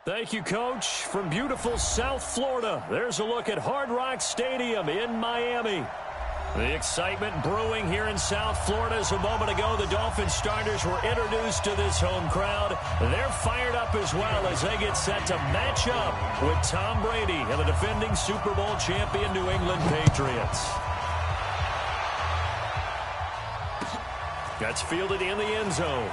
Thank you, Coach. From beautiful South Florida, there's a look at Hard Rock Stadium in Miami. The excitement brewing here in South Florida as a moment ago the Dolphins starters were introduced to this home crowd. They're fired up as well as they get set to match up with Tom Brady and the defending Super Bowl champion New England Patriots. That's fielded in the end zone.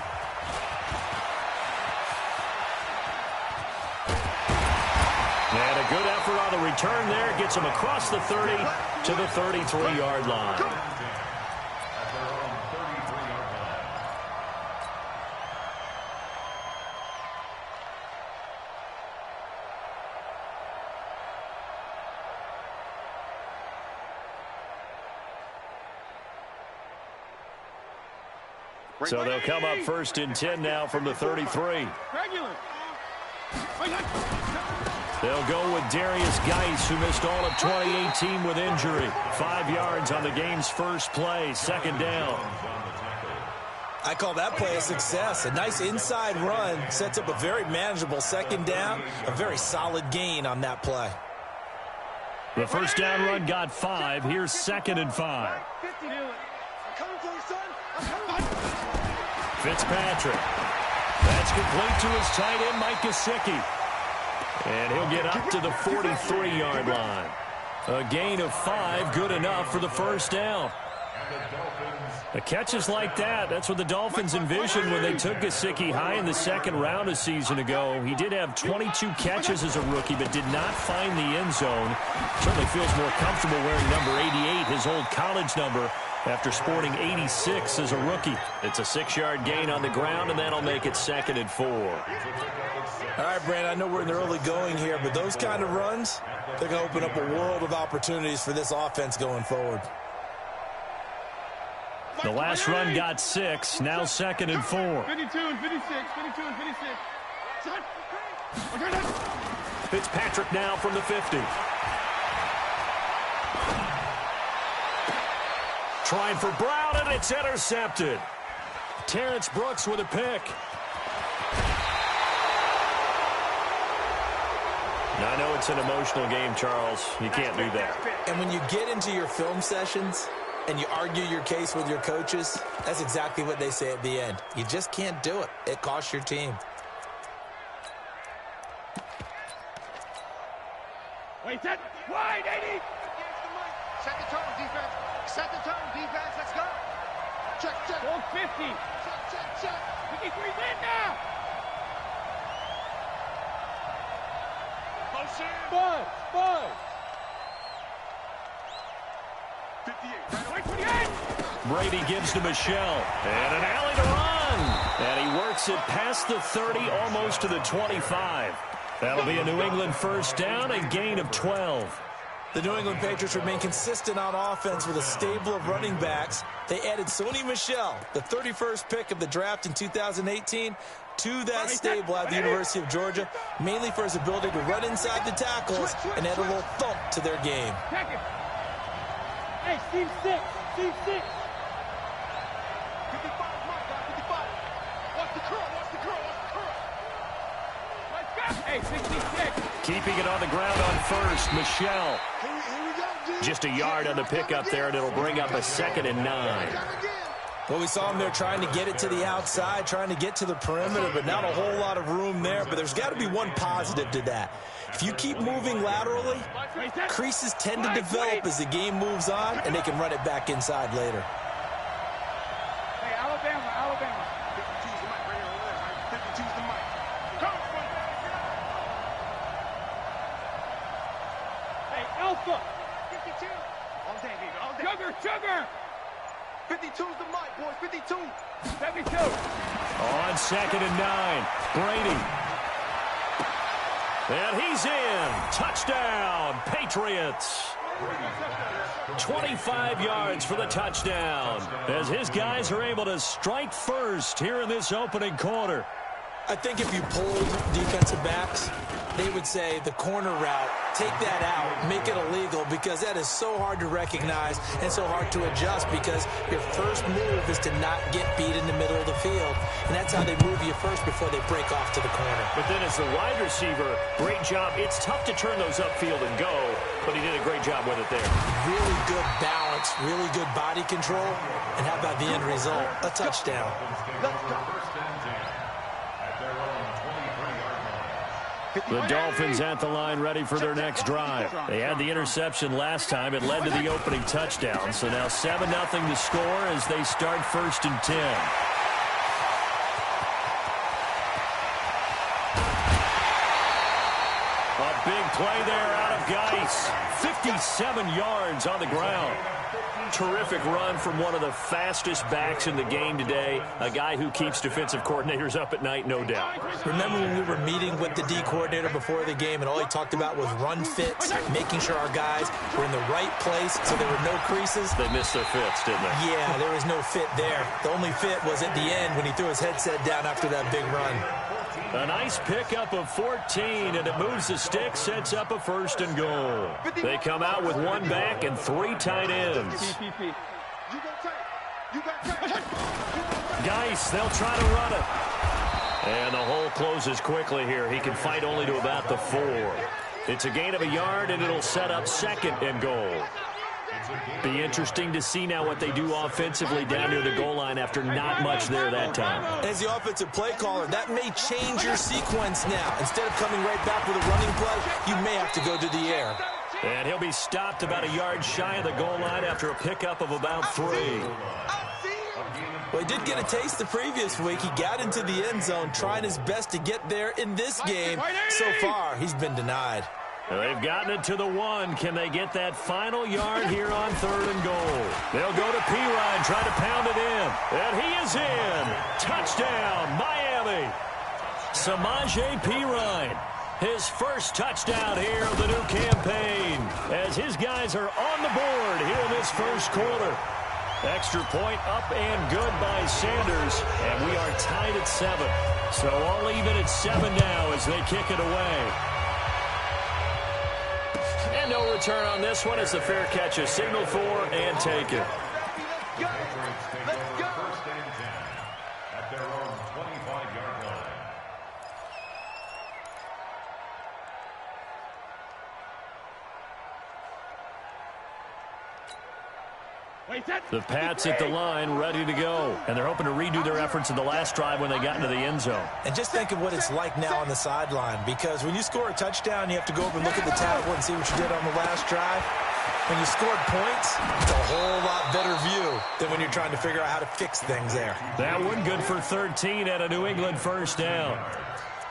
And a good effort on the return there. Gets him across the 30 to the 33-yard line. So they'll come up first and 10 now from the 33. They'll go with Darius Geis, who missed all of 2018 with injury. 5 yards on the game's first play, second down. I call that play a success. A nice inside run sets up a very manageable second down. A very solid gain on that play. The first down run got 5. Here's second and 5. Fitzpatrick. That's complete to his tight end, Mike Gesicki. And he'll get up to the 43-yard line. A gain of 5, good enough for the first down. The catches like that, that's what the Dolphins envisioned when they took Gesicki high in the second round a season ago. He did have 22 catches as a rookie, but did not find the end zone. Certainly feels more comfortable wearing number 88, his old college number, after sporting 86 as a rookie. It's a 6-yard gain on the ground, and that'll make it second and 4. All right, Brandon, I know we're in the early going here, but those kind of runs, they're going to open up a world of opportunities for this offense going forward. The last run got 6, now second and 4. 52 and 56, 52 and 56. Fitzpatrick now from the 50. Trying for Brown, and it's intercepted. Terrence Brooks with a pick. Now, I know it's an emotional game, Charles. You can't do that. And when you get into your film sessions and you argue your case with your coaches, that's exactly what they say at the end. You just can't do it. It costs your team. Wait, set. Wide, 80. Set the tone, defense. Set the tone, defense. Let's go. Check, check. Hold 50. Check, check. 53's in now. Motion. Buzz. 58. Right 28. Brady gives to Michelle. And an alley to run. And he works it past the 30, almost to the 25. That'll be a New England first down, a gain of 12. The New England Patriots remain consistent on offense with a stable of running backs. They added Sony Michel, the 31st pick of the draft in 2018, to that stable at the University of Georgia, mainly for his ability to run inside the tackles and add a little thump to their game. Check it. Hey, Steve 6. Steve 6. 55, my God, 55. Watch the curl, watch the curl, watch the curl. Let's go. Hey, 66. Keeping it on the ground on first, Michelle. Here we go, dude. Just a yard on the pickup there, and it'll bring up a second and 9. Well, we saw him there trying to get it to the outside, trying to get to the perimeter, but not a whole lot of room there. But there's got to be one positive to that. If you keep moving laterally, creases tend to develop as the game moves on, and they can run it back inside later. Hey, Alabama. 52's the mic right here over there, right? 52's the mic. Come on. Hey, Alpha. 52. All day, baby, all day. Sugar. 52's the mic, boys. 52. 72. On second and 9, Brady. And he's in. Touchdown, Patriots. 25 yards for the touchdown as his guys are able to strike first here in this opening quarter. I think if you polled defensive backs, they would say the corner route take that out, make it illegal, because that is so hard to recognize and so hard to adjust, because your first move is to not get beat in the middle of the field. And that's how they move you first before they break off to the corner. But then as the wide receiver, great job. It's tough to turn those upfield and go, but he did a great job with it there. Really good balance, really good body control, and how about the end result? A touchdown. The Dolphins at the line ready for their next drive. They had the interception last time. It led to the opening touchdown. So now 7-0 to score as they start 1st and 10. A big play there out of Geis. 57 yards on the ground. Terrific run from one of the fastest backs in the game today. A guy who keeps defensive coordinators up at night, no doubt. Remember when we were meeting with the D coordinator before the game, and all he talked about was run fits, making sure our guys were in the right place so there were no creases? They missed their fits, didn't they? Yeah, there was no fit there. The only fit was at the end when he threw his headset down after that big run. A nice pickup of 14, and it moves the stick, sets up a 1st and goal. They come out with one back and 3 tight ends. Geis, they'll try to run it. And the hole closes quickly here. He can fight only to about the 4. It's a gain of a yard, and it'll set up 2nd and goal. Be interesting to see now what they do offensively down near the goal line after not much there that time. As the offensive play caller, that may change your sequence now. Instead of coming right back with a running play, you may have to go to the air. And he'll be stopped about a yard shy of the goal line after a pickup of about 3. Well, he did get a taste the previous week. He got into the end zone trying his best to get there in this game. So far, he's been denied. They've gotten it to the 1. Can they get that final yard here on 3rd and goal? They'll go to Pirine, try to pound it in. And he is in. Touchdown, Miami. Samaje Pirine. His first touchdown here of the new campaign as his guys are on the board here in this first quarter. Extra point up and good by Sanders. And we are tied at 7. So all even at 7 now as they kick it away. And no return on this one as the fair catch is signaled for and taken. The Pats at the line, ready to go. And they're hoping to redo their efforts in the last drive when they got into the end zone. And just think of what it's like now on the sideline, because when you score a touchdown, you have to go over and look at the tablet and see what you did on the last drive. When you scored points, it's a whole lot better view than when you're trying to figure out how to fix things there. That one good for 13 at a New England 1st down.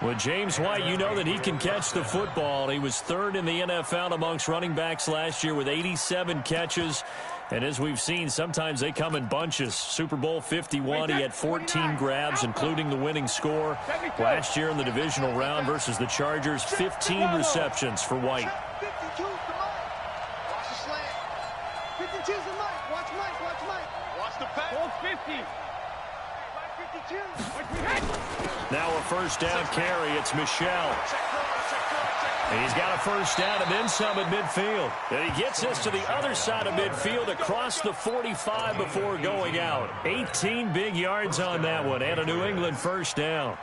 With James White, you know that he can catch the football. He was 3rd in the NFL amongst running backs last year with 87 catches. And as we've seen, sometimes they come in bunches. Super Bowl 51, he had 14 grabs, including the winning score. Last year in the divisional round versus the Chargers, 15 receptions for White. 52, come on. Watch the slant. 52's the Mike. Watch Mike. Watch Mike. Watch the pass. Hold 50. 52. Now a 1st down carry. It's Michel. He's got a 1st down and then some at midfield. And he gets us to the other side of midfield across the 45 before going out. 18 big yards on that one and a New England 1st down.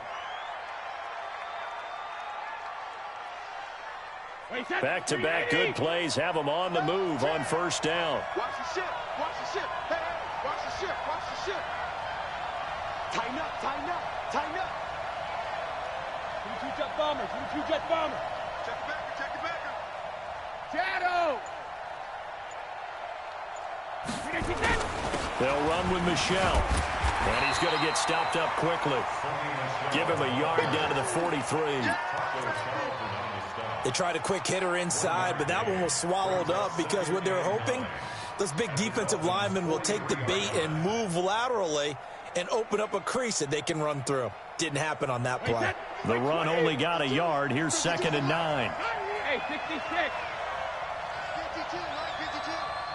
Back-to-back good plays have them on the move on 1st down. Watch the ship. Watch the ship. Hey, hey. Watch the ship. Watch the ship. Tighten up. Tighten up. Tighten up. 2-jet bomber. 2-jet bomber. Check the backer. Check the backer. Shadow. They'll run with Michel. And he's going to get stopped up quickly. Give him a yard down to the 43. They tried a quick hitter inside, but that one was swallowed up because what they're hoping, those big defensive linemen will take the bait and move laterally and open up a crease that they can run through. Didn't happen on that play. The run only got a yard. Here's 2nd and 9. Hey, 66. 52, Mike 52.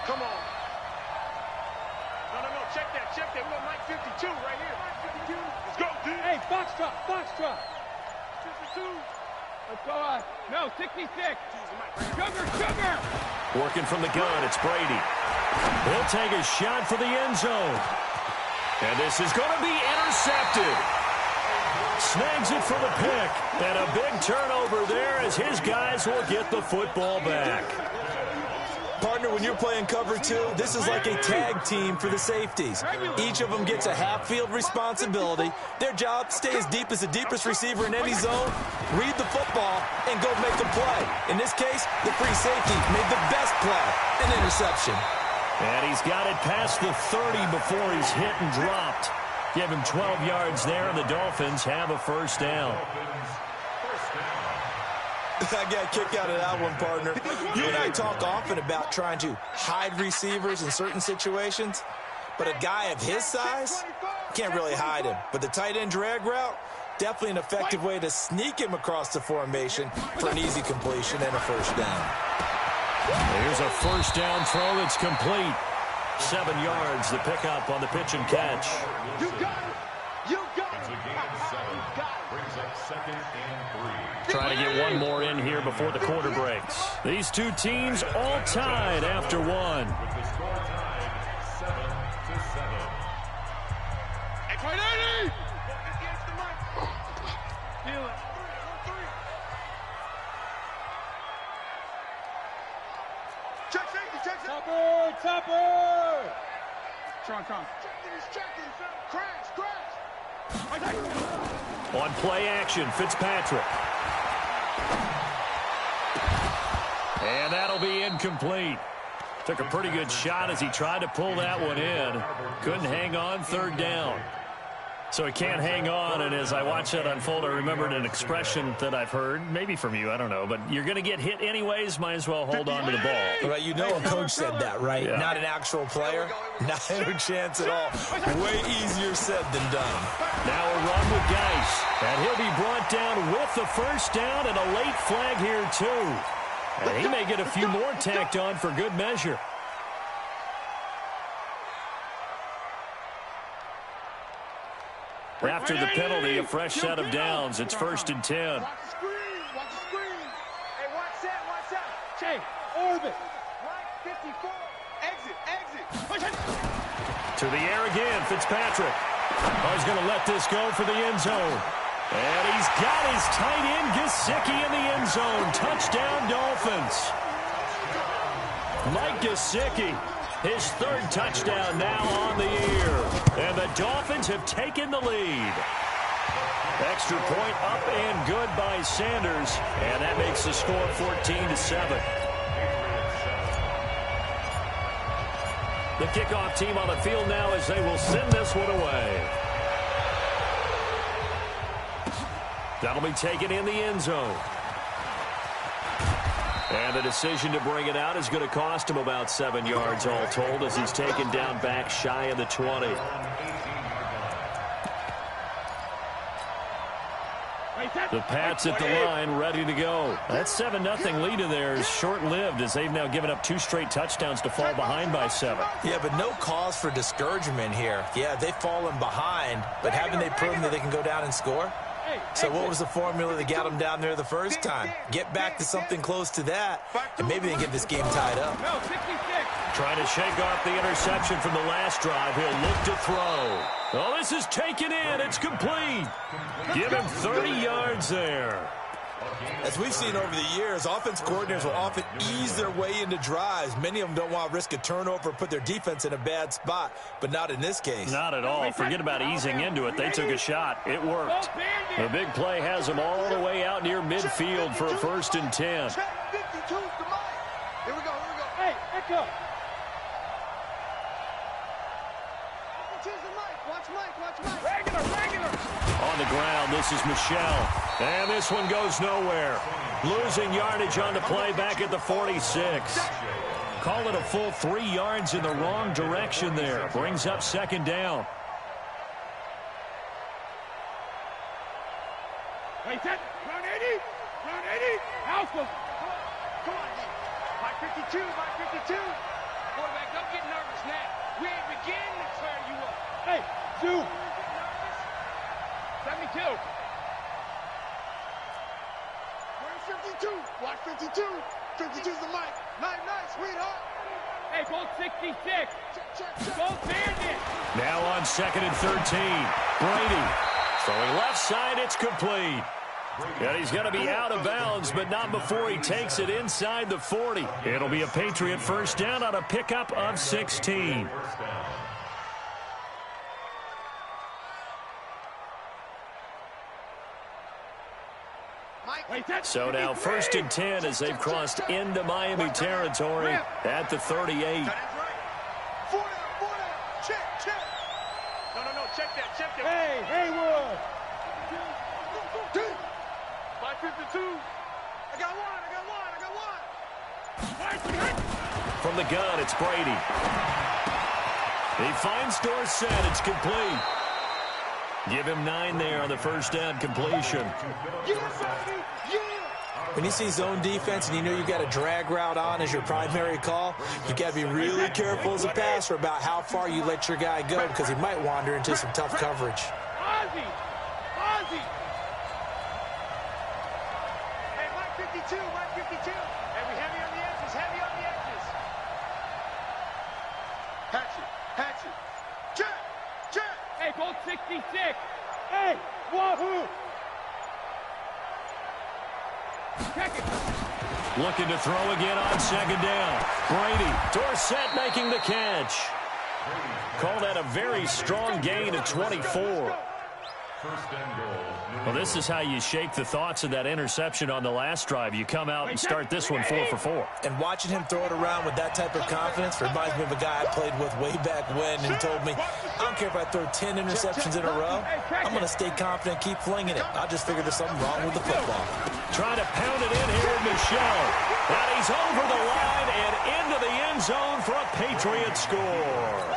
Come on. No, check that. We got Mike 52 right here. Mike 52. Let's go, dude. Hey, Foxtrot. 52. Let's go. No, 66. Sugar. Working from the gun, it's Brady. He'll take a shot for the end zone. And this is going to be intercepted. Snags it for the pick. And a big turnover there as his guys will get the football back. Partner, when you're playing cover two, this is like a tag team for the safeties. Each of them gets a half-field responsibility. Their job, stay as deep as the deepest receiver in any zone, read the football, and go make a play. In this case, the free safety made the best play, an interception. And he's got it past the 30 before he's hit and dropped. Give him 12 yards there, and the Dolphins have a first down. I got a kick out of that one, partner. You and I talk often about trying to hide receivers in certain situations, but a guy of his size can't really hide him. But the tight end drag route, definitely an effective way to sneak him across the formation for an easy completion and a first down. Here's a first down throw that's complete. 7 yards, the pickup on the pitch and catch. You got it. You got it. Brings up second and 3. Trying to get one more in here before the quarter breaks. These two teams all tied after one. With the score tied 7-7. Hey, feel it. Check safety. Topper. Tron. Checking. Crash. On play action, Fitzpatrick. And that'll be incomplete. Took a pretty good shot as he tried to pull that one in. Couldn't hang on, third down. So he can't hang on, and as I watch that unfold, I remembered an expression that I've heard, maybe from you, I don't know, but you're going to get hit anyways, might as well hold on to the ball. Right, you know a coach said that, right? Yeah. Not an actual player. Not a chance at all. Way easier said than done. Now a run with Geis, and he'll be brought down with the first down and a late flag here, too. And he may get a few more tacked on for good measure. After the penalty, a fresh set of downs. It's 1st and 10. Watch the screen. Hey, watch that. Jay, orbit. Right, 54. Exit. To the air again, Fitzpatrick. Oh, he's going to let this go for the end zone. And he's got his tight end, Gesicki, in the end zone. Touchdown, Dolphins. Mike Gesicki, his 3rd touchdown now on the year. And the Dolphins have taken the lead. Extra point up and good by Sanders. And that makes the score 14-7. The kickoff team on the field now as they will send this one away. That'll be taken in the end zone. And the decision to bring it out is going to cost him about 7 yards all told as he's taken down back shy of the 20. The Pats at the line, ready to go. That 7-0 lead in there is short-lived as they've now given up 2 straight touchdowns to fall behind by 7. Yeah, but no cause for discouragement here. Yeah, they've fallen behind, but haven't they proven that they can go down and score? So what was the formula that got them down there the first time? Get back to something close to that, and maybe they can get this game tied up. No, 66. Trying to shake off the interception from the last drive. He'll look to throw. Oh, this is taken in. It's complete. Give him 30 yards there. As we've seen over the years, offense coordinators will often ease their way into drives. Many of them don't want to risk a turnover or put their defense in a bad spot, but not in this case. Not at all. Forget about easing into it. They took a shot. It worked. The big play has them all the way out near midfield for a 1st and 10. Check 52 to Mike. Here we go. Hey, echo. Watch Mike. Regular. On the ground, this is Michelle. And this one goes nowhere. Losing yardage on the play back at the 46. Call it a full 3 yards in the wrong direction there. Brings up 2nd down. Wait, set. Round 80. House goes. Come on. Mike 52. Quarterback, don't get nervous now. We ain't beginning to tear you up. Hey, zoom. 72. 52. Watch 52. 52's the mic. Night, sweetheart. Hey, Bolt 66. Check. Bolt Bandit. Now on 2nd and 13. Brady throwing left side. It's complete. And he's going to be out of bounds, but not before he takes it inside the 40. It'll be a Patriot first down on a pickup of 16. So now 1st and 10 as they've crossed into Miami territory at the 38. 4 down. Check. No, check that. Hey, Haywood. 552. I got one. From the gun, it's Brady. He finds Dorsett. It's complete. Give him 9 there on the first down completion. When you see zone defense and you know you got a drag route on as your primary call, you got to be really careful as a passer about how far you let your guy go because he might wander into some tough coverage. Ozzy. Hey, Mike 52. Hey, we heavy on the edges. Hatchet. Check. Hey, Bolt 66. Hey, Wahoo. Check it. Looking to throw again on 2nd down. Brady, Dorsett making the catch. Call that a very strong gain of 24. Well, this is how you shake the thoughts of that interception on the last drive. You come out and start this one 4 for 4. And watching him throw it around with that type of confidence reminds me of a guy I played with way back when who told me, I don't care if I throw 10 interceptions in a row, I'm going to stay confident, keep flinging it. I just figured there's something wrong with the football. Trying to pound it in here with Michel. And he's over the line and into the end zone for a Patriot score.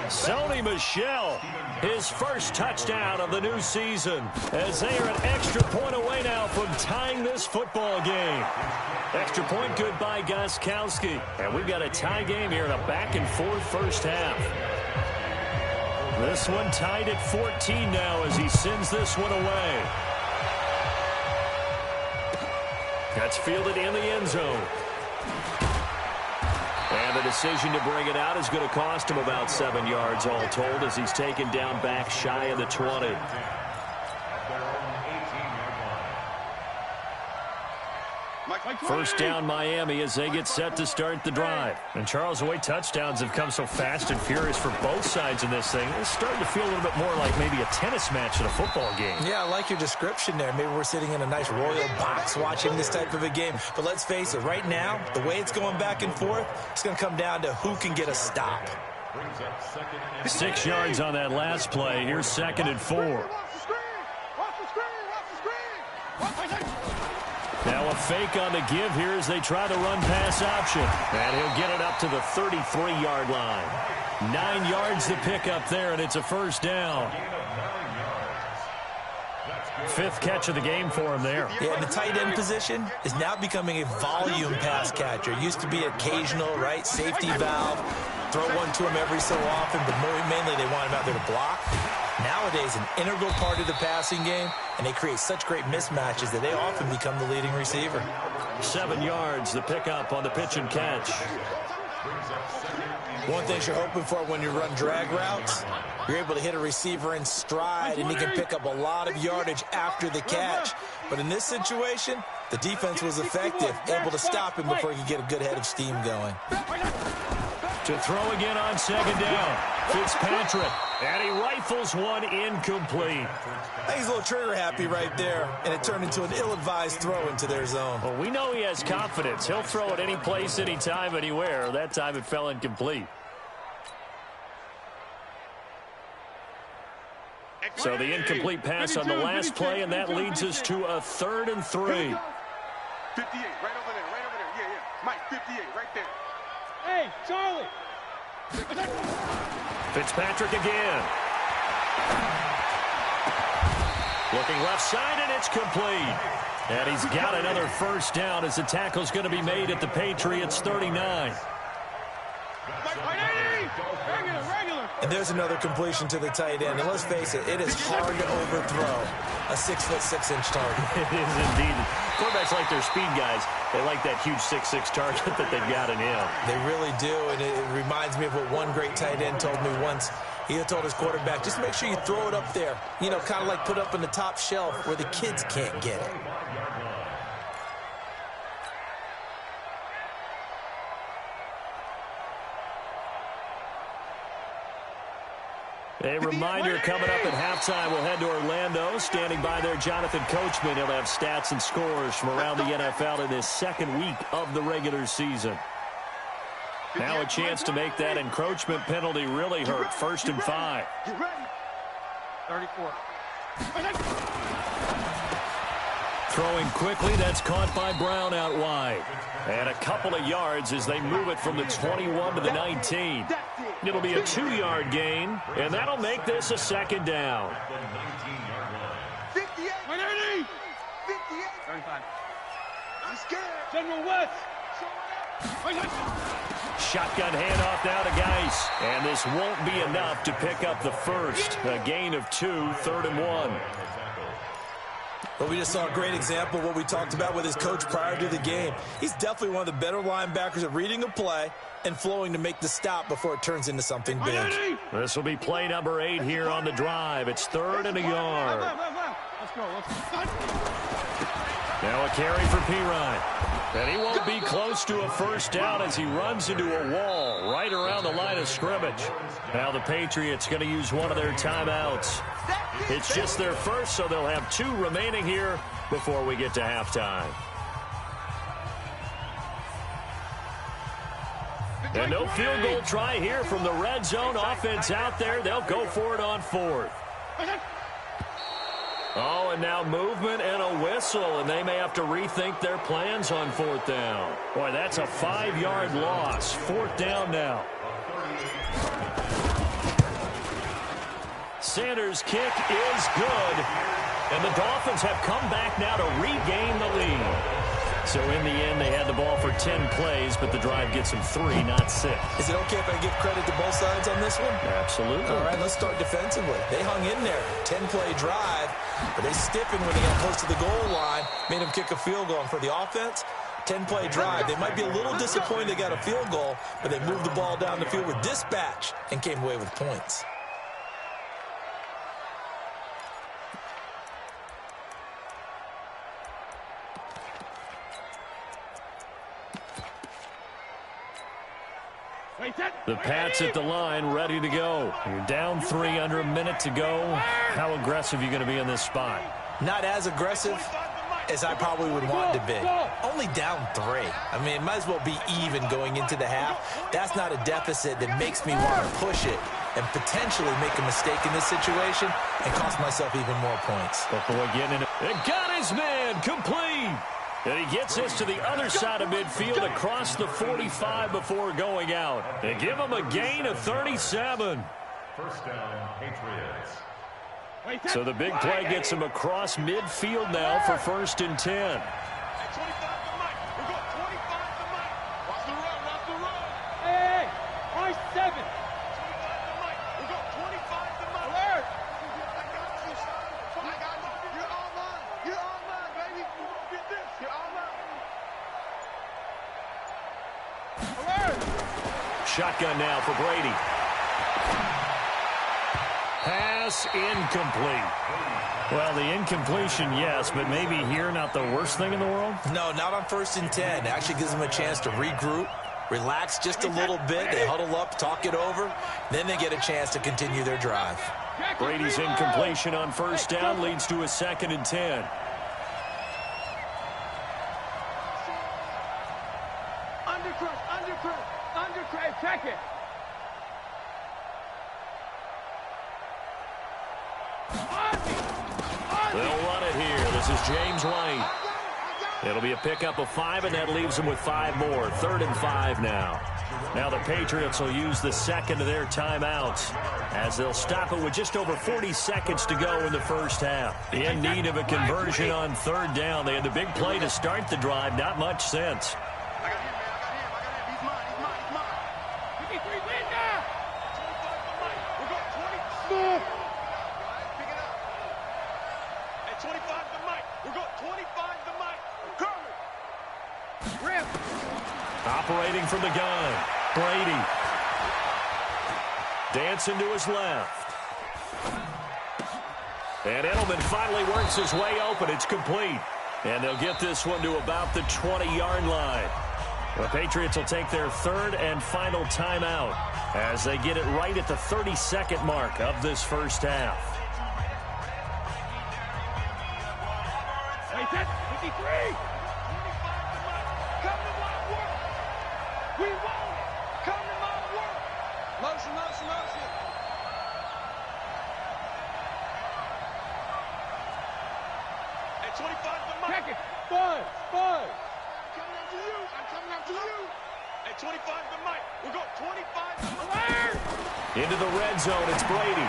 Sony Michel, his first touchdown of the new season, as they are an extra point away now from tying this football game. Extra point good by Gostkowski. And we've got a tie game here in a back-and-forth first half. This one tied at 14 now as he sends this one away. That's fielded in the end zone. And the decision to bring it out is going to cost him about 7 yards all told as he's taken down back shy of the 20. First down Miami as they get set to start the drive. And Charles, the way touchdowns have come so fast and furious for both sides in this thing, it's starting to feel a little bit more like maybe a tennis match in a football game. Yeah, I like your description there. Maybe we're sitting in a nice royal box watching this type of a game. But let's face it, right now, the way it's going back and forth, it's going to come down to who can get a stop. 6 yards on that last play. Here's 2nd and 4. Now a fake on the give here as they try the run pass option. And he'll get it up to the 33-yard line. 9 yards to pick up there, and it's a first down. 5th catch of the game for him there. Yeah, and the tight end position is now becoming a volume pass catcher. Used to be occasional, right, safety valve. Throw one to him every so often, but mainly they want him out there to block. Nowadays, an integral part of the passing game, and they create such great mismatches that they often become the leading receiver. 7 yards, the pickup on the pitch and catch. One thing you're hoping for when you run drag routes, you're able to hit a receiver in stride, and he can pick up a lot of yardage after the catch. But in this situation, the defense was effective, able to stop him before he could get a good head of steam going. To throw again on 2nd down. Fitzpatrick, and he rifles one incomplete. I think he's a little trigger happy right there, and it turned into an ill-advised throw into their zone. Well, we know he has confidence. He'll throw it any place, anytime, anywhere. That time it fell incomplete. So the incomplete pass on the last play, and that leads us to a 3rd and 3. 58, right over there, yeah. Mike, 58, right there. Hey, Charlie. Fitzpatrick again. Looking left side, and it's complete. And he's got another first down as the tackle's going to be made at the Patriots' 39. Regular. And there's another completion to the tight end. And let's face it, it is hard to overthrow a 6'6" target. It is indeed. Quarterbacks like their speed guys. They like that huge 6'6" target that they've got in him. They really do, and it reminds me of what one great tight end told me once. He had told his quarterback, just make sure you throw it up there. You know, kind of like put up in the top shelf where the kids can't get it. A reminder coming up at halftime, we'll head to Orlando. Standing by there, Jonathan Coachman. He'll have stats and scores from around the NFL in this second week of the regular season. Now a chance to make that encroachment penalty really hurt. 1st and 5. Get ready. 34. Throwing quickly, that's caught by Brown out wide. And a couple of yards as they move it from the 21 to the 19. It'll be a 2-yard gain, and that'll make this a 2nd down. 58. 180. 58. 35. I'm scared. General West. Shotgun handoff now to Geis. And this won't be enough to pick up the first. A gain of 2, 3rd and 1. But we just saw a great example of what we talked about with his coach prior to the game. He's definitely one of the better linebackers at reading a play and flowing to make the stop before it turns into something big. This will be play number 8 here on the drive. It's 3rd and a yard. Let's go. Now a carry for Pirine. And he won't be close to a first down as he runs into a wall right around the line of scrimmage. Now the Patriots going to use one of their timeouts. It's just their first, so they'll have 2 remaining here before we get to halftime. And no field goal try here from the red zone. Offense out there. They'll go for it on 4th. Oh, and now movement and a whistle, and they may have to rethink their plans on 4th down. Boy, that's a 5-yard loss. 4th down now. Sanders' kick is good, and the Dolphins have come back now to regain the lead. So in the end, they had the ball for 10 plays, but the drive gets them 3, not 6. Is it okay if I give credit to both sides on this one? Absolutely. All right, let's start defensively. They hung in there. 10-play drive, but they stiffened when they got close to the goal line, made them kick a field goal. And for the offense, 10-play drive. They might be a little disappointed they got a field goal, but they moved the ball down the field with dispatch and came away with points. The Pats at the line, ready to go. You're down 3, under a minute to go. How aggressive are you going to be in this spot? Not as aggressive as I probably would want to be. Only down 3. I mean, it might as well be even going into the half. That's not a deficit that makes me want to push it and potentially make a mistake in this situation and cost myself even more points. But boy, getting it. And got his man complete. And he gets this to the other side of midfield across the 45 before going out. They give him a gain of 37. First down, Patriots. So the big play gets him across midfield now for 1st and 10. 25 to Mike. We're going 25 to Mike. Watch the run. Watch the run. Hey, right 7. 25 to Mike. We're going 25 to Mike. Alert. I got you, son. I got you. You're all mine. You're all mine, baby. You won't get this. You're all mine. Alert. Shotgun now for Brady. Pass incomplete. Well, the incompletion, yes, but maybe here not the worst thing in the world? No, not on 1st and 10. It actually gives them a chance to regroup, relax just a little bit. They huddle up, talk it over. Then they get a chance to continue their drive. Brady's incompletion on 1st down leads to a 2nd and 10. Undercrush. Check it. They'll run it here. This is James White. It'll be a pickup of 5, and that leaves them with 5 more. 3rd and 5 now. Now the Patriots will use the second of their timeouts as they'll stop it with just over 40 seconds to go in the first half. In need of a conversion on 3rd down. They had the big play to start the drive. Not much sense. I got him, man. I got him. He's mine. Smith. Pick it up. At 25 the mic. We're going 25 the mic. Curly. Rip. Operating from the gun. Brady. Dancing to his left. And Edelman finally works his way open. It's complete. And they'll get this one to about the 20-yard line. The Patriots will take their third and final timeout as they get it right at the 32nd mark of this first half. Wait, that's 53. Come to my work. We want it. Come to my work. Motion, motion, motion. At 25 the mic. Check it. 5. Coming up to you. I'm coming up to you. At 25 the mic. We're going 25 the mic. Into the red zone, it's Brady.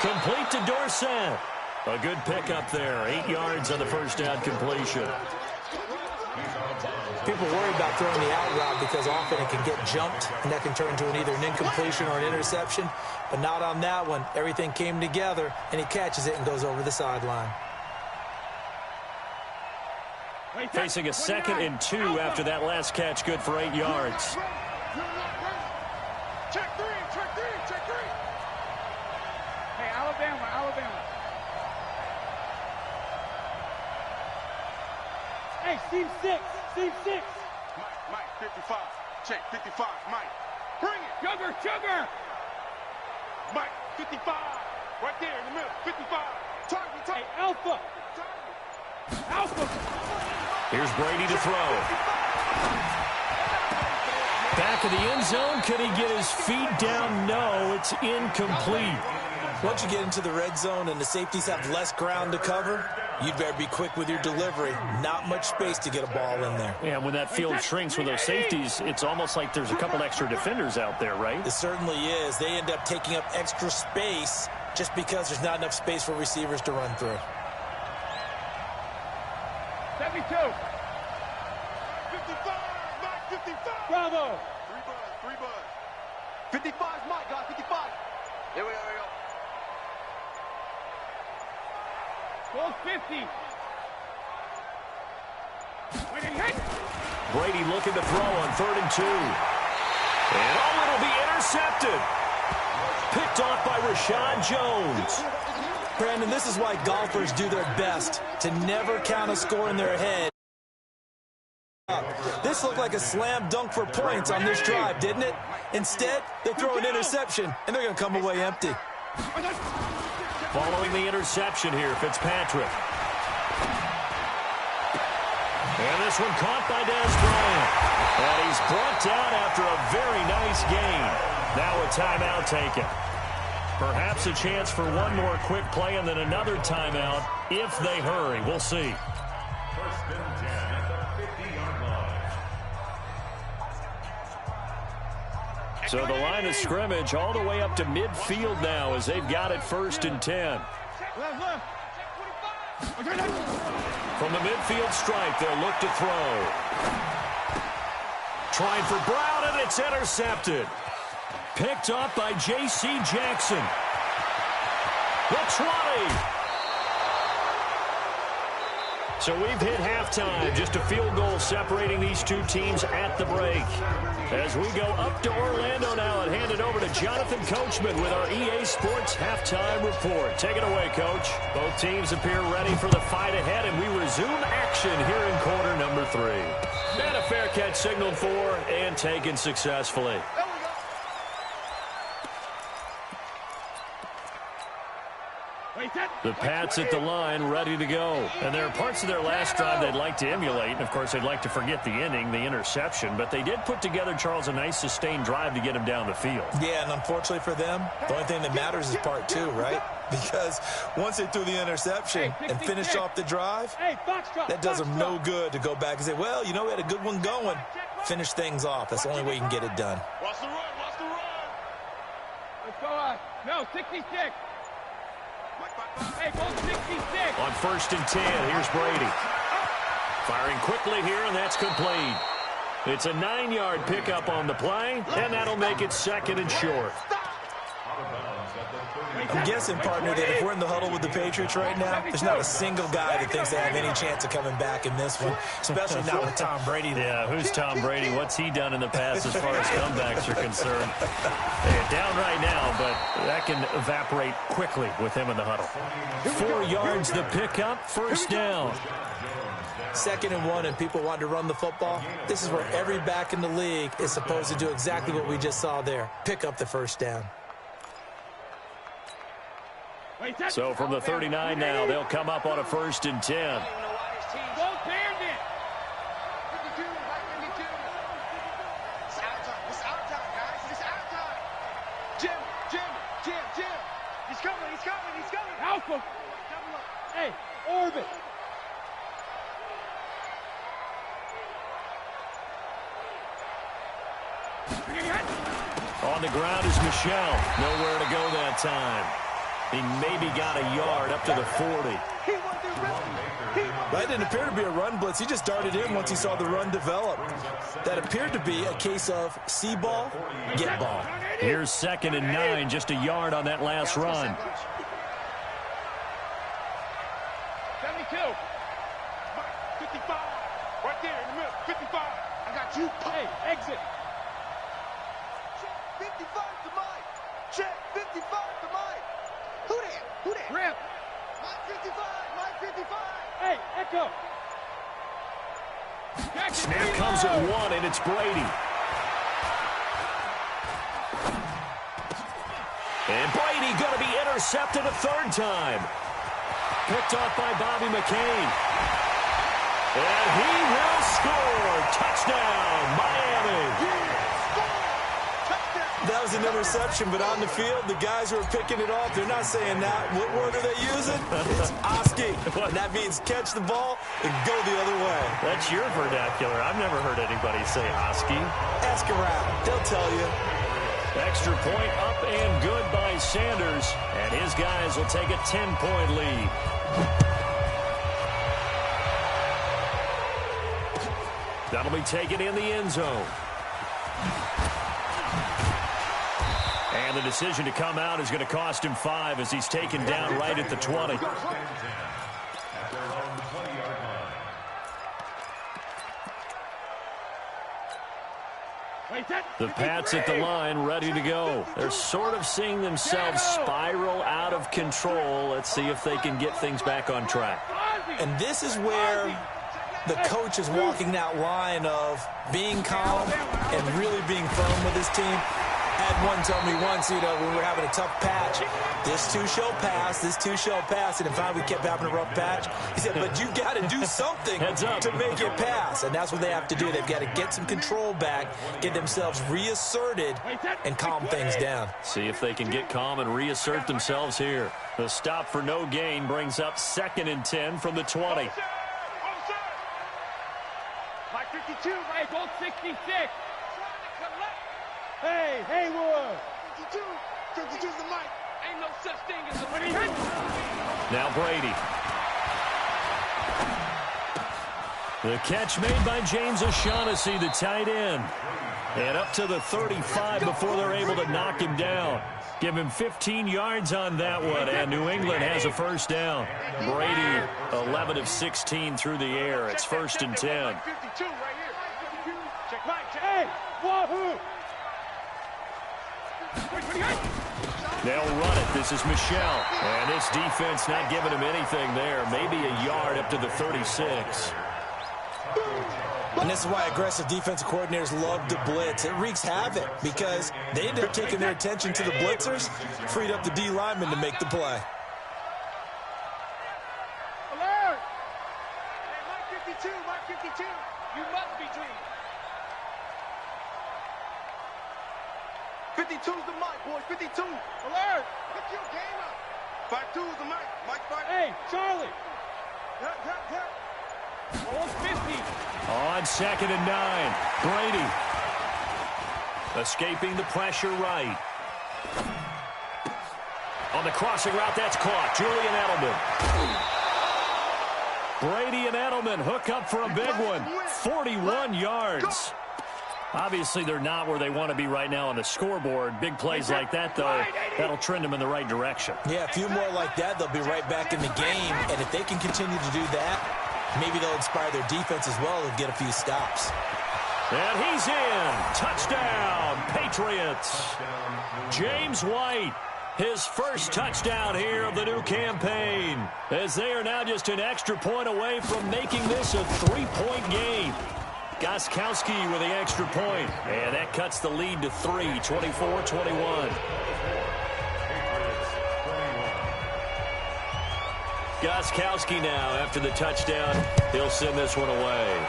Complete to Dorsett. A good pickup there. 8 yards on the first down completion. People worry about throwing the out route because often it can get jumped, and that can turn into either an incompletion or an interception. But not on that one. Everything came together, and he catches it and goes over the sideline. Facing a 2nd and 2 after that last catch, good for 8 yards. Check three, check three, check three. Hey, Alabama. Hey, seam 6. Mike, 55. Check, 55. Mike, bring it. Sugar. Mike, 55. Right there in the middle, 55. Target. Hey, Alpha. Here's Brady to throw. Back of the end zone. Could he get his feet down? No, it's incomplete. Once you get into the red zone and the safeties have less ground to cover, you'd better be quick with your delivery. Not much space to get a ball in there. Yeah, when that field shrinks with those safeties, it's almost like there's a couple extra defenders out there, right? It certainly is. They end up taking up extra space just because there's not enough space for receivers to run through. 72. 55. Mike, 55. Bravo. Three buzz. 55 is Mike, guys, 55. Here we go. Goal 50. Wait, hit. Brady looking to throw on 3rd and 2. And it'll be intercepted. Picked off by Rashad Jones. Brandon, this is why golfers do their best to never count a score in their head. This looked like a slam dunk for points on this drive, didn't it? Instead, they throw an interception, and they're going to come away empty. Following the interception here, Fitzpatrick. And this one caught by Dez Bryant. And he's brought down after a very nice gain. Now a timeout taken. Perhaps a chance for one more quick play and then another timeout if they hurry. We'll see. First and 10 at the 50-yard line. So the line of scrimmage all the way up to midfield now as they've got it 1st and 10. From the midfield stripe, they'll look to throw. Trying for Brown, and it's intercepted. Picked up by J.C. Jackson. The 20. So we've hit halftime. Just a field goal separating these two teams at the break. As we go up to Orlando now and hand it over to Jonathan Coachman with our EA Sports Halftime Report. Take it away, Coach. Both teams appear ready for the fight ahead, and we resume action here in quarter number 3. And a fair catch signaled for and taken successfully. The Pats at the line, ready to go. And there are parts of their last drive they'd like to emulate. And, of course, they'd like to forget the ending, the interception. But they did put together, Charles, a nice sustained drive to get him down the field. Yeah, and unfortunately for them, the only thing that matters is part 2, right? Because once they threw the interception and finished off the drive, that does them no good to go back and say, well, you know, we had a good one going. Finish things off. That's the only way you can get it done. Watch the run, watch the run. Let's go on. No, 66. Hey, goal 66. On 1st and 10, here's Brady. Firing quickly here, and that's complete. It's a 9-yard pickup on the play, and that'll make it 2nd and short. Out of bounds. I'm guessing, partner, that if we're in the huddle with the Patriots right now, there's not a single guy that thinks they have any chance of coming back in this one, especially not with Tom Brady. Yeah, who's Tom Brady? What's he done in the past as far as comebacks are concerned? They're down right now, but that can evaporate quickly with him in the huddle. 4 yards the pickup, first down. 2nd and 1, and people want to run the football. This is where every back in the league is supposed to do exactly what we just saw there. Pick up the first down. So from the 39 now, they'll come up on a 1st and 10. Go Bandit! It's our time. It's our time, guys. It's our time. Jim. He's coming. Alpha! Hey, orbit! On the ground is Michel. Nowhere to go that time. He maybe got a yard up to the 40. That didn't appear to be a run blitz. He just darted in once he saw the run develop. That appeared to be a case of see ball, get ball. Here's 2nd and 9, just a yard on that last run. 72. 55. Right there in the middle. 55. I got you. Hey, exit. 55 to Mike. Check. 55 to Mike. Who that? Rip. Mike 55. Hey, echo. Snap comes at 1, and it's Brady. And Brady going to be intercepted a 3rd time. Picked off by Bobby McCain. And he will score. Touchdown, Miami. That was an interception, but on the field, the guys who are picking it off, they're not saying that. What word are they using? It's Oski. And that means catch the ball and go the other way. That's your vernacular. I've never heard anybody say Oski. Ask around. They'll tell you. Extra point up and good by Sanders. And his guys will take a 10-point lead. That'll be taken in the end zone. And the decision to come out is going to cost him 5 as he's taken down right at the 20. The Pats at the line, ready to go. They're sort of seeing themselves spiral out of control. Let's see if they can get things back on track. And this is where the coach is walking that line of being calm and really being firm with his team. I had one tell me once, when we were having a tough patch, this too shall pass, and in fact we kept having a rough patch. He said, but you got to do something to make it pass, and that's what they have to do. They've got to get some control back, get themselves reasserted, and calm things down. See if they can get calm and reassert themselves here. The stop for no gain brings up 2nd and 10 from the 20. Mike 52, right, goal 66. Hey, Haywood. 52's the mic. Ain't no such thing as a money. Now Brady. The catch made by James O'Shaughnessy, the tight end. And up to the 35 before they're able to knock him down. Give him 15 yards on that one, and New England has a 1st down. Brady, 11 of 16 through the air. It's 1st and 10. 52 right here. Check Mike. Hey, wahoo! They'll run it. This is Michel. And this defense not giving him anything there. Maybe a yard up to the 36. And this is why aggressive defensive coordinators love to blitz. It wreaks havoc because they end up taking their attention to the blitzers, freed up the D lineman to make the play. Alert! Hey, Mike 52. You must be dreaming. 52's the mic, boys. 52. Alert! Pick your game up. 52's the mic. Mike 5. Hey, Charlie. Tap. Almost 50. On 2nd and 9, Brady. Escaping the pressure right. On the crossing route, that's caught. Julian Edelman. Brady and Edelman hook up for a big one. 41 yards. Obviously, they're not where they want to be right now on the scoreboard. Big plays like that, though, that'll trend them in the right direction. Yeah, a few more like that, they'll be right back in the game. And if they can continue to do that, maybe they'll inspire their defense as well and get a few stops. And he's in. Touchdown, Patriots. James White, his first touchdown here of the new campaign, as they are now just an extra point away from making this a 3-point game. Gostkowski with the extra point, and that cuts the lead to 3, 24-21. Gostkowski now, after the touchdown, he'll send this one away.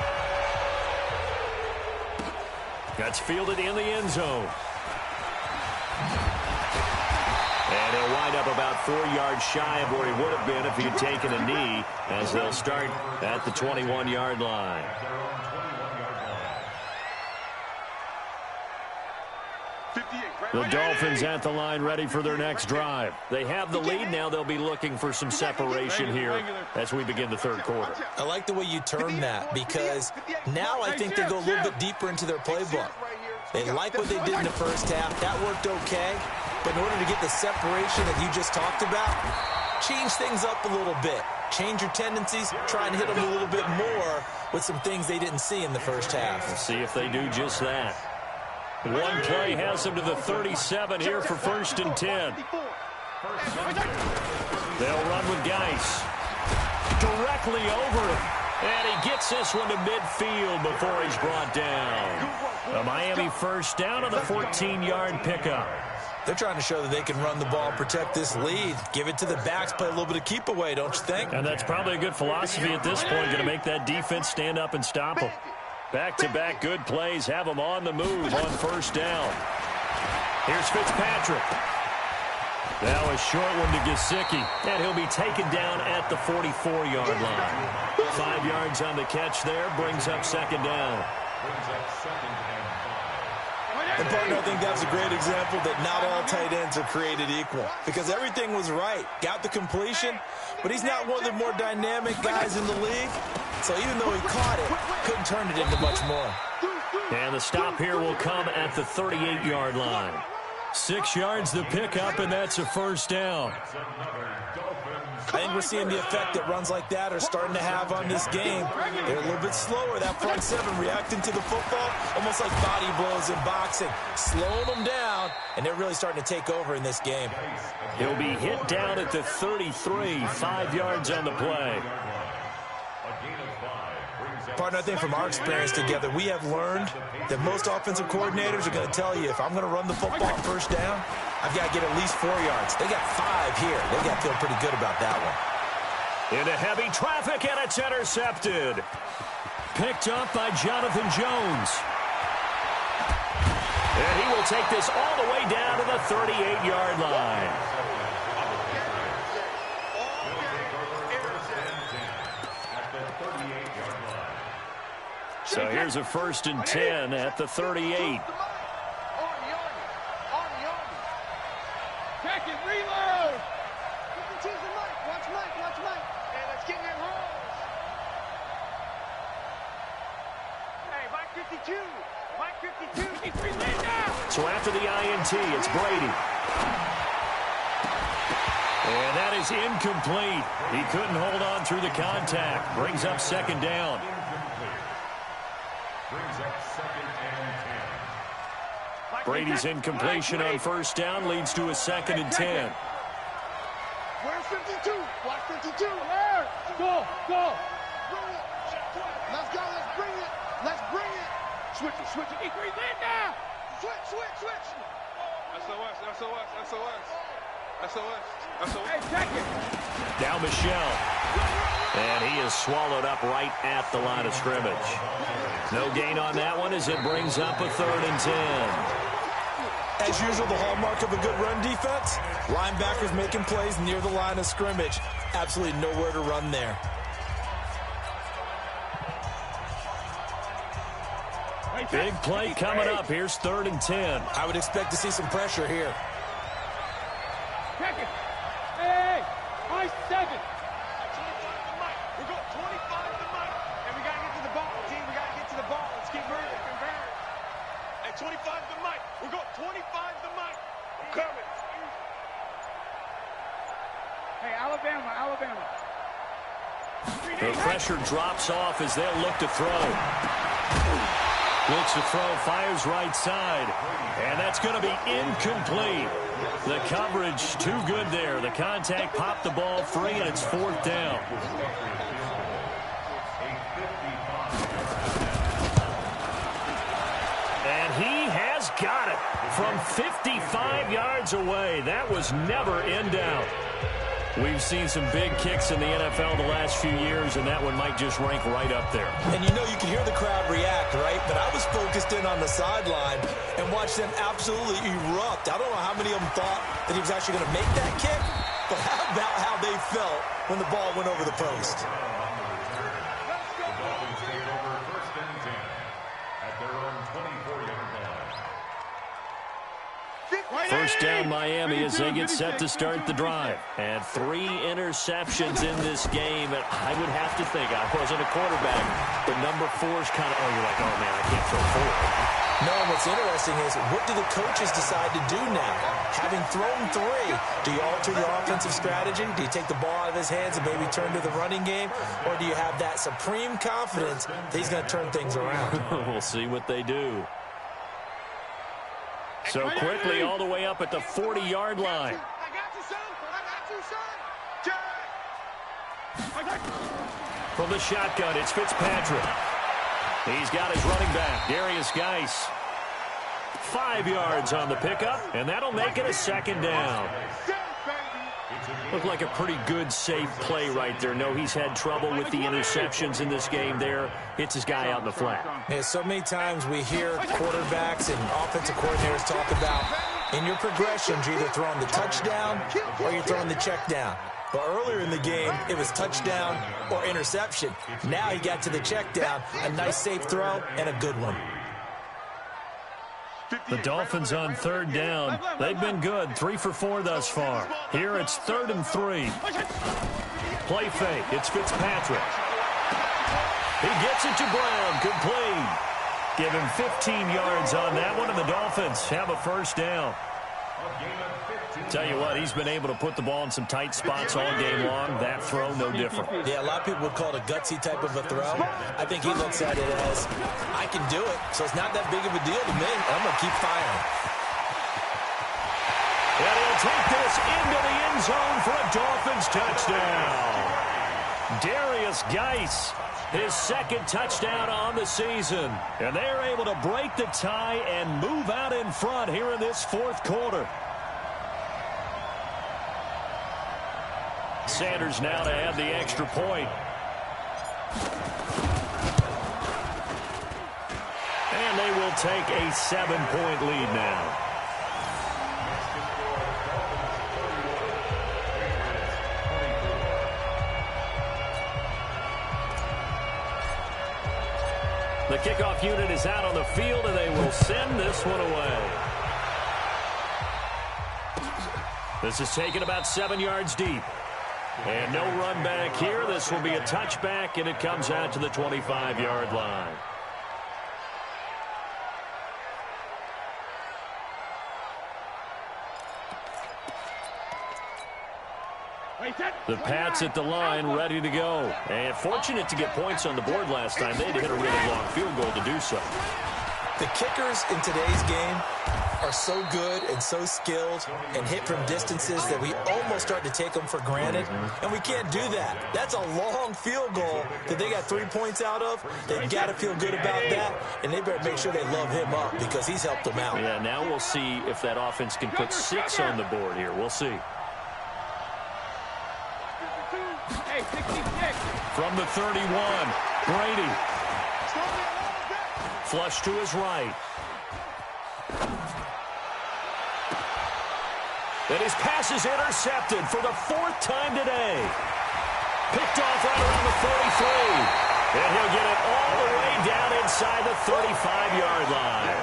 That's fielded in the end zone. And he'll wind up about 4 yards shy of where he would have been if he had taken a knee, as they'll start at the 21-yard line. The Dolphins at the line, ready for their next drive. They have the lead. Now they'll be looking for some separation here as we begin the third quarter. I like the way you term that, because now I think they go a little bit deeper into their playbook. They like what they did in the first half. That worked okay. But in order to get the separation that you just talked about, change things up a little bit. Change your tendencies. Try and hit them a little bit more with some things they didn't see in the first half. We'll see if they do just that. One play has them to the 37 here for 1st and 10. They'll run with Geis. Directly over him. And he gets this one to midfield before he's brought down. A Miami first down on the 14-yard pickup. They're trying to show that they can run the ball and protect this lead. Give it to the backs, play a little bit of keep away, don't you think? And that's probably a good philosophy at this point, going to make that defense stand up and stop them. Back-to-back good plays have them on the move on first down. Here's Fitzpatrick. Now a short one to Gesicki, and he'll be taken down at the 44-yard line. 5 yards on the catch there, brings up 2nd down. And partner, I think that's a great example that not all tight ends are created equal, because everything was right. Got the completion, but he's not one of the more dynamic guys in the league. So even though he caught it, couldn't turn it into much more. And the stop here will come at the 38-yard line. 6 yards the pickup, and that's a first down. I think we're seeing the effect that runs like that are starting to have on this game. They're a little bit slower, that front seven, reacting to the football, almost like body blows in boxing, slowing them down, and they're really starting to take over in this game. He'll be hit down at the 33, 5 yards on the play. Partner, I think from our experience together, we have learned that most offensive coordinators are going to tell you, if I'm going to run the football on first down, I've got to get at least 4 yards. They got 5 here. They got to feel pretty good about that one. Into heavy traffic, and it's intercepted. Picked up by Jonathan Jones. And he will take this all the way down to the 38-yard line. So here's a 1st and 10 at the 38. Check it, reload! Watch Mike. Hey, let's get in that rolls. Hey, Mike 52. He's relayed now! So after the INT, it's Brady. And that is incomplete. He couldn't hold on through the contact. Brings up 2nd down. Brady's incompletion on first down leads to a 2nd and 10. Where's 52? Watch 52. Alert! Go! Bring it. Let's go. Let's bring it. Switch it. He's relayed now! Switch. SOS. Hey, check it! Now Michelle. And he is swallowed up right at the line of scrimmage. No gain on that one as it brings up a 3rd and 10. As usual, the hallmark of a good run defense, linebackers making plays near the line of scrimmage. Absolutely nowhere to run there. Big play coming up. Here's 3rd and 10. I would expect to see some pressure here. Check it! Hey! I 7! 25 to Mike. We're going 25 to Mike. And we got to get to the ball, team. We got to get to the ball. Let's keep moving. At 25 the mic. We're going 25 the mic. I'm coming. Hey, Alabama. The pressure drops off as they'll look to throw. Looks to throw, fires right side. And that's going to be incomplete. The coverage too good there. The contact popped the ball free, and it's 4th down. And he has got it from 55 yards away. That was never in doubt. We've seen some big kicks in the NFL the last few years, and that one might just rank right up there. And you know, you can hear the crowd react, right? But I was focused in on the sideline and watched them absolutely erupt. I don't know how many of them thought that he was actually going to make that kick, but how about how they felt when the ball went over the post? First down, Miami, as they get set to start the drive. And 3 interceptions in this game. And I would have to think, I wasn't a quarterback, but number 4's kind of, you're like, oh, man, I can't throw 4. No, what's interesting is, what do the coaches decide to do now? Having thrown 3, do you alter your offensive strategy? Do you take the ball out of his hands and maybe turn to the running game? Or do you have that supreme confidence that he's going to turn things around? We'll see what they do. So quickly all the way up at the 40-yard line. From the shotgun, it's Fitzpatrick. He's got his running back, Darius Geis. 5 yards on the pickup, and that'll make it a 2nd down. Looked like a pretty good, safe play right there. No, he's had trouble with the interceptions in this game there. Hits his guy out in the flat. Yeah, so many times we hear quarterbacks and offensive coordinators talk about, in your progressions, you're either throwing the touchdown or you're throwing the check down. But earlier in the game, it was touchdown or interception. Now he got to the check down, a nice safe throw, and a good one. The Dolphins on 3rd down. They've been good, 3 for 4 thus far. Here it's 3rd and 3. Play fake. It's Fitzpatrick. He gets it to Brown, complete. Give him 15 yards on that one, and the Dolphins have a 1st down. Tell you what, he's been able to put the ball in some tight spots all game long. That throw, no different. Yeah, a lot of people would call it a gutsy type of a throw. I think he looks at it as, I can do it, so it's not that big of a deal to me. I'm going to keep firing. And he'll take this into the end zone for a Dolphins touchdown. Darius Geis, his 2nd touchdown on the season. And they're able to break the tie and move out in front here in this 4th quarter. Sanders now to add the extra point. And they will take a 7-point lead now. The kickoff unit is out on the field, and they will send this one away. This is taken about 7 yards deep. And no run back here. This will be a touchback, and it comes out to the 25-yard line. The Pats at the line, ready to go. And fortunate to get points on the board last time. They had to hit a really long field goal to do so. The kickers in today's game are so good and so skilled and hit from distances that we almost start to take them for granted, and we can't do that. That's a long field goal that they got 3 points out of. They've got to feel good about that, and they better make sure they love him up because he's helped them out. Yeah, now we'll see if that offense can put 6 on the board here. We'll see. From the 31, Brady. Flush to his right. And his pass is intercepted for the 4th time today. Picked off right around the 43. And he'll get it all the way down inside the 35-yard line.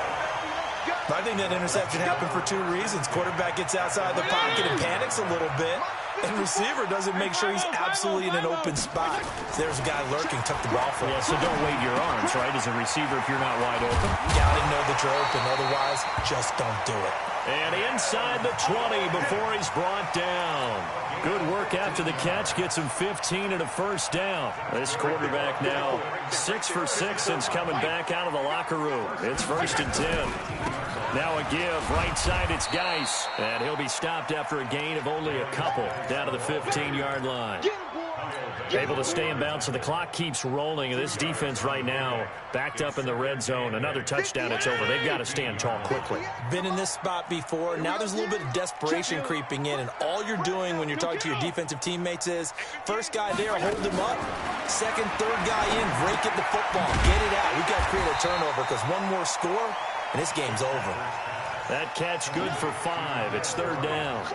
I think that interception happened for 2 reasons. Quarterback gets outside the pocket and panics a little bit. And receiver doesn't make sure he's absolutely in an open spot. So there's a guy lurking, took the ball from him. Yeah, so don't wave your arms, right, as a receiver if you're not wide open. Gotta know that you're open. Otherwise, just don't do it. And inside the 20 before he's brought down. Good work after the catch. Gets him 15 and a first down. This quarterback now 6 for 6 since coming back out of the locker room. It's 1st and 10. Now a give. Right side, it's Geis. And he'll be stopped after a gain of only a couple down to the 15-yard line. Able to stay in bounds, so the clock keeps rolling. This defense right now backed up in the red zone. Another touchdown, it's over. They've got to stand tall quickly. Been in this spot before. Now there's a little bit of desperation creeping in, and all you're doing when you're talking to your defensive teammates is first guy there, hold him up. Second, third guy in, break at the football. Get it out. We've got to create a turnover because one more score, and this game's over. That catch good for 5. It's 3rd down.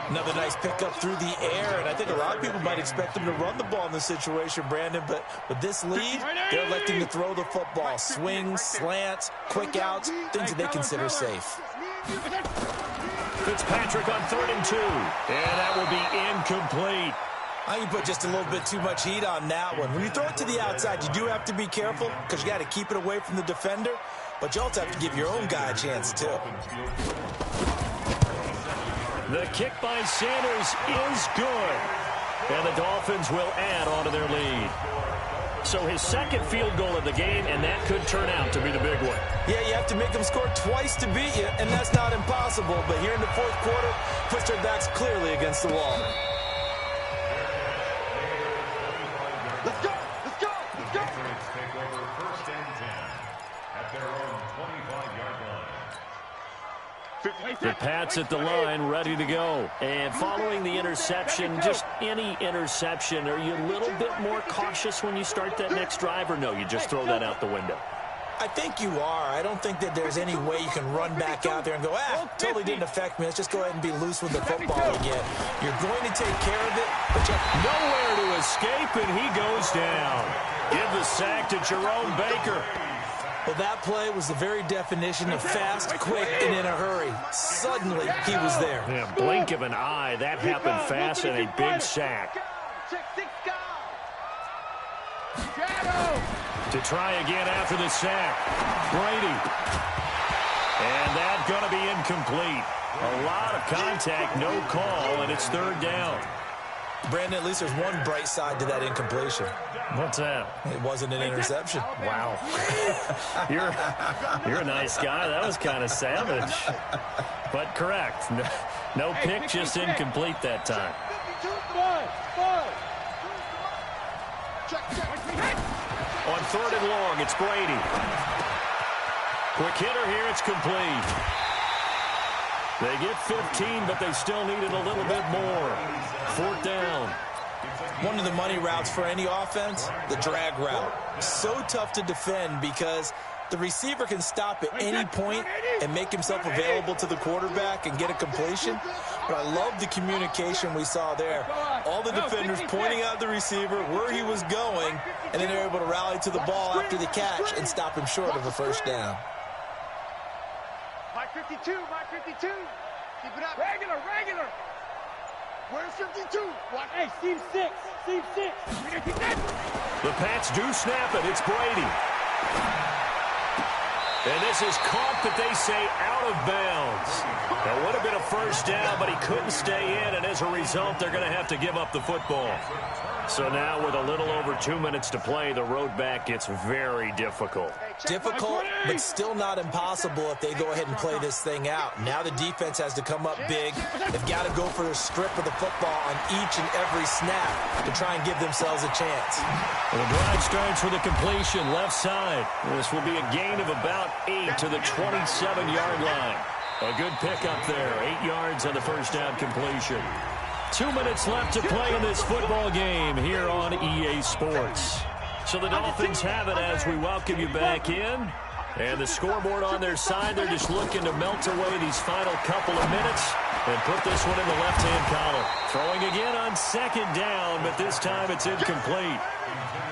Another nice pickup through the air, and I think a lot of people might expect them to run the ball in this situation, Brandon, but with this lead, they're electing to throw the football. Swings, slants, quick outs, things that they consider safe. Fitzpatrick on 3rd and 2, and that will be incomplete. I think you put just a little bit too much heat on that one. When you throw it to the outside, you do have to be careful because you got to keep it away from the defender, but you also have to give your own guy a chance, too. The kick by Sanders is good. And the Dolphins will add on to their lead. So his second field goal of the game, and that could turn out to be the big one. Yeah, you have to make them score twice to beat you, and that's not impossible. But here in the 4th quarter, puts their backs clearly against the wall. Let's go! Let's go! Let's go! Take over 1st and 10 at their own 25-yard line. The Pats at the line, ready to go. And following the interception, just any interception, are you a little bit more cautious when you start that next drive, or no, you just throw that out the window? I think you are. I don't think that there's any way you can run back out there and go, totally didn't affect me. Let's just go ahead and be loose with the football again. You're going to take care of it, but you have nowhere to escape, and he goes down. Give the sack to Jerome Baker. Well, that play was the very definition of fast, quick, and in a hurry. Suddenly, he was there. Yeah, blink of an eye. That happened fast and a big sack. To try again after the sack. Brady. And that's going to be incomplete. A lot of contact, no call, and it's 3rd down. Brandon, at least there's one bright side to that incompletion. What's that? It wasn't an interception. Wow. You're a nice guy. That was kind of savage. But correct. No pick, just incomplete that time. On 3rd and long, it's Brady. Quick hitter here, it's complete. They get 15, but they still needed a little bit more. 4th down. One of the money routes for any offense, the drag route. So tough to defend because the receiver can stop at any point and make himself available to the quarterback and get a completion. But I love the communication we saw there. All the defenders pointing out the receiver where he was going, and then they're able to rally to the ball after the catch and stop him short of a first down. Mike 52, Mike 52. Keep it up. Regular. Where's 52? What? Hey, seam 6. Seam 6. The Pats do snap it. It's Brady. And this is caught, but they say out of bounds. That would have been a first down, but he couldn't stay in, and as a result, they're going to have to give up the football. So now with a little over 2 minutes to play, the road back gets very difficult. Difficult, but still not impossible if they go ahead and play this thing out. Now the defense has to come up big. They've got to go for a strip of the football on each and every snap to try and give themselves a chance. Well, the drive starts with a completion left side. This will be a gain of about 8 to the 27-yard line. A good pickup there. 8 yards on the first down completion. 2 minutes left to play in this football game here on EA Sports. So the Dolphins have it as we welcome you back in. And the scoreboard on their side, they're just looking to melt away these final couple of minutes and put this one in the left-hand column. Throwing again on 2nd down, but this time it's incomplete.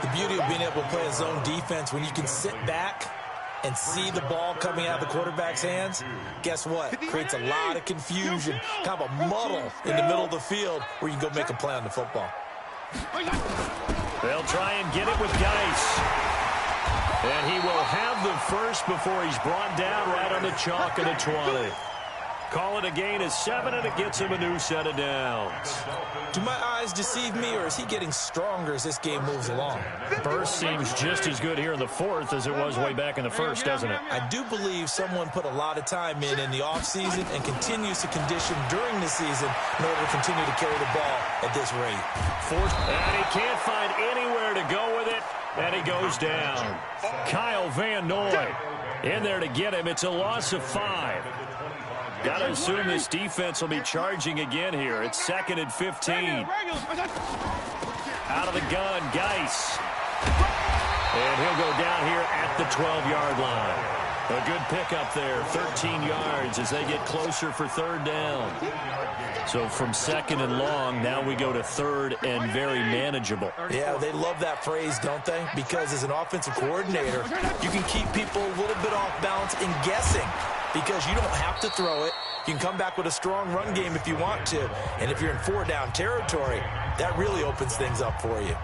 The beauty of being able to play a zone defense when you can sit back and see the ball coming out of the quarterback's hands, guess what? Creates a lot of confusion, kind of a muddle in the middle of the field where you can go make a play on the football. They'll try and get it with Geis. And he will have the first before he's brought down right on the chalk of the 20. Call it a gain of 7, and it gets him a new set of downs. Do my eyes deceive me, or is he getting stronger as this game moves along? Burst seems just as good here in the fourth as it was way back in the first, doesn't it? I do believe someone put a lot of time in the offseason and continues to condition during the season in order to continue to carry the ball at this rate. And he can't find anywhere to go with it, and he goes down. Kyle Van Noy in there to get him. It's a loss of 5. Got to assume this defense will be charging again here. It's 2nd and 15. Out of the gun, Geis. And he'll go down here at the 12-yard line. A good pickup there, 13 yards as they get closer for 3rd down. So from 2nd and long, now we go to 3rd and very manageable. Yeah, they love that phrase, don't they? Because as an offensive coordinator, you can keep people a little bit off balance and guessing because you don't have to throw it. You can come back with a strong run game if you want to. And if you're in 4-down territory, that really opens things up for you.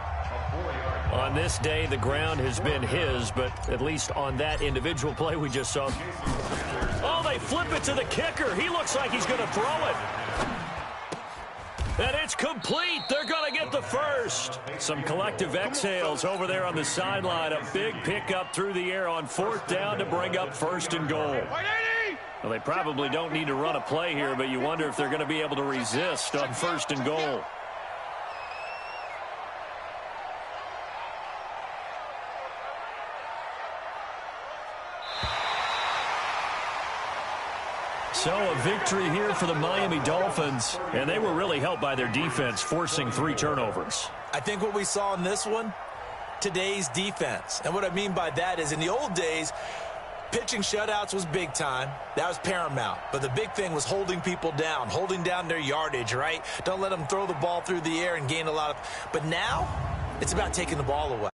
On this day, the ground has been his, but at least on that individual play we just saw. Oh, they flip it to the kicker. He looks like he's going to throw it. And it's complete. They're going to get the first. Some collective exhales over there on the sideline. A big pickup through the air on 4th down to bring up 1st and goal. Well, they probably don't need to run a play here, but you wonder if they're going to be able to resist on 1st and goal. So a victory here for the Miami Dolphins, and they were really helped by their defense, forcing 3 turnovers. I think what we saw in this one, today's defense. And what I mean by that is in the old days, pitching shutouts was big time. That was paramount. But the big thing was holding people down, holding down their yardage, right? Don't let them throw the ball through the air and gain a lot of... But now, it's about taking the ball away.